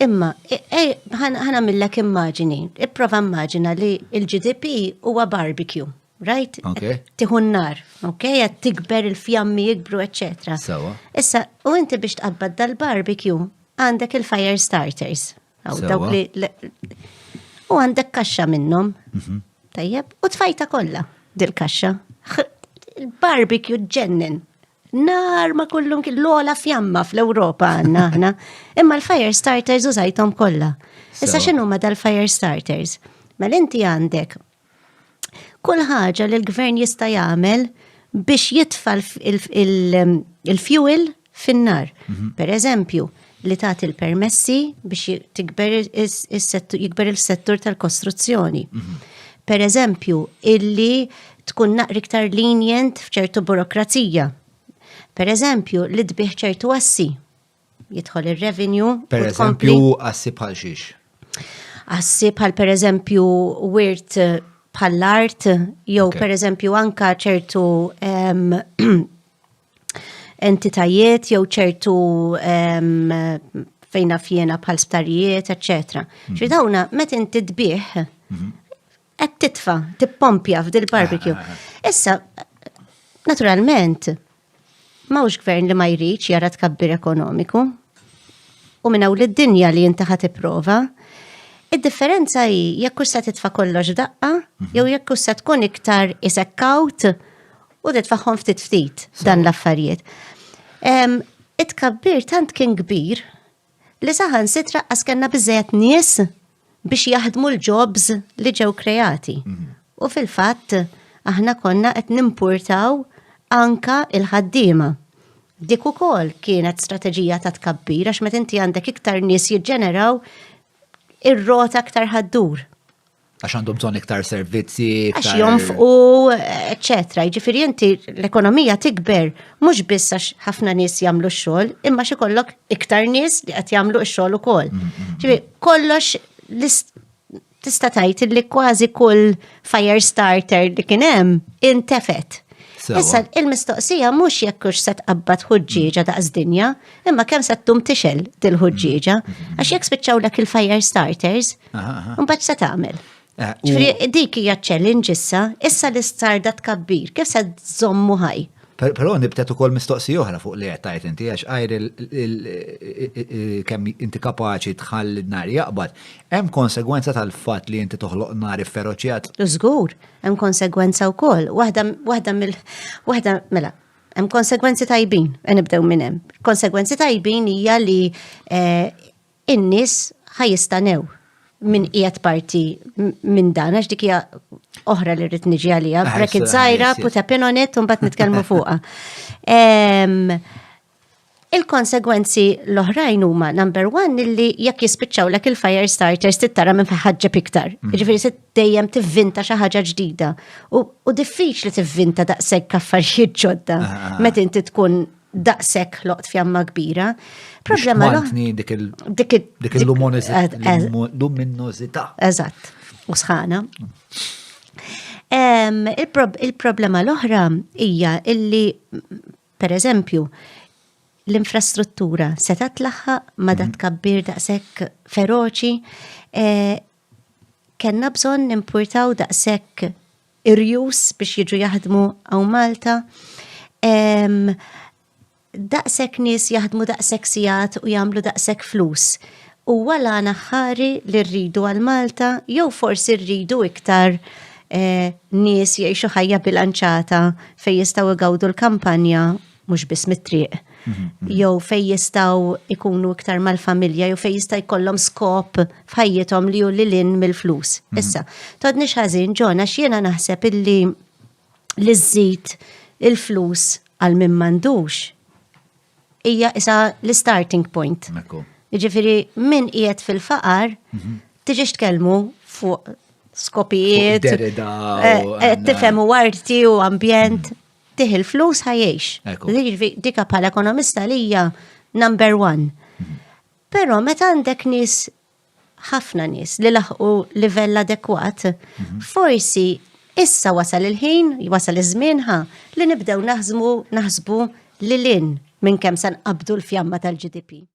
Imma, ħanamillek immaġini, ipprova immaġina li il-GDP huwa barbecue, right? Tieħu n-nar, qed tikber il-fjammi jikbru, eccetera. Issa, u inti biex tqabbad dal-barbecue, għandek il-Firestarters. U għandek kaxxa minnhom. Tajjeb, u tfajta kollha dil-kaxxa. Il-barbecue ġennen. Nar ma kullum l-ola fjamma fl-Ewropa għandna aħna. Imma l-Firestarters użajthom kollha. Issa x'inhuma dal-Firestarters? Mela inti għandek kull ħaġa li l-gvern jista' jagħmel biex jitfa' il-fuel fin-nar. Pereżempju, li tagħti l-permessi biex jikber il-settur tal-kostruzzjoni. Pereżempju, illi tkun naqra iktar lenient f'ċertu burokrazija. Pereżempju, li tbieħ ċertu assi. Jidħol ir-revenue. Pereżempju, assi bħal xiex? Assi bħal pereżempju wirt bħall-art, jew pereżempju anka ċertu entitajiet, jew ċertu fejna fjena bħal sptarijiet, eccetera. Ġi dawna, meta inti tbieħ, qed titfa' tippompja f'dil-barbecue. Issa, naturalment, mawx gvern li ma jridx jara tkabbir ekonomiku u minn hawn lid-dinja li inti ħad tipprova. Id-differenza hi jekk se titfa' kollox daqqa jew jekk se tkun iktar isekkawt u titfa'hom ftit dan l-affarijiet. It-tkabbir tant kien kbir li saħansitra qas kellna biżżejjed nies biex jaħdmu l-jobs li ġew krejati. U fil-fatt aħna konna qed nimpurtaw anka il-ħaddiema. Dik ukoll kienet strateġija ta' tkabbir għax meta inti għandek iktar nies jiġġeneraw ir-rota aktar ħaddur. Għax għandhom bżonn iktar servizzi, għax jonfqu, eċetera. Jiġifieri inti l-ekonomija tikber mhux biss għax ħafna nies jagħmlu x-xogħol, imma xi kollok iktar nies li qed jagħmlu x-xogħol ukoll. Ġifieri kollox tista' tgħid li kważi kull Firestarter li kien hemm intefet. Issa il-mistoqsija mhux jekk hux se tqabbad ħuġġieġa daqs dinja, imma kemm se tum tixel dil-ħuġġieġa, għax jekk spiċċawlek il-Firestarters, mbagħad se tagħmel. Ġifieri dik hija challenge issa li sarda tkabbir, kif se tżommu ħaj. Però nibtet ukoll mistoqsija oħra fuq li qed tgħid inti għax qajr kemm inti kapaċi tħalli n-nar jaqbad, hemm konsegwenza tal-fatt li inti toħloq nar ifferoċjat? Żgur, hemm konsegwenza wkoll. Waħda mela, hemm konsegwenzi tajbin, nibdew minn hemm. Konsegwenzi tajbin hija li in-nies ħajjistanew minn qiegħed parti minn dan għax dik hija oħra li rrid niġi għalija, bracket żgħira, put a pin on it u mbagħad nitkellmu fuqha. Il-konsegwenzi l-oħrajn huma number one illi jekk jispiċċawlek il-Firestarters tittara minn ħaġġeb iktar. Jiġifieri se dejjem tivvinta xi ħaġa ġdida. U diffiċli tivvinta daqshekk affarijiet ġodda meta inti tkun daqshekk loqt fjamma kbira. Problema dik il-luminosità. Eżatt, u sħana. Il-problema l-oħra hija illi, pereżempju, l-infrastruttura se tlaħħaq ma da tkabbir daqshekk feroċi, kellna bżonn nimpurtaw daqshekk irjus biex jiġu jaħdmu hawn Malta. Daqshekk nies jaħdmu daqshekk sigħat u jagħmlu daqshekk flus. U wala naħħari li rridu għal Malta, jew forsi rridu iktar nies jgħixu ħajja bilanċata fejn jistgħu igawdu l-kampanja mhux biss mit-triq. Jew fejn jistgħu ikunu iktar mal-familja, jew fejn jista' jkollhom skop f'ħajjithom li hu lilin mill-flus. Issa, tgħodniex ħażin Jon għax jiena naħseb illi li żżid il-flus għal min m'għandux hija isa l-starting point. Jiġifieri min qiegħed fil-faqar tiġix tkellmu fuq skopijiet, tifhemu arti u ambjent, tieħi l-flus ħajjiex. Dika bħala ekonomista li hija number one. Però meta għandek nies ħafna nies li laħqu livell adekwat, forsi issa wasal il-ħin, wasal iż-żmien li nibdew naħsbu lilin minn kemm se nqabdu l-fjamma tal-GDP.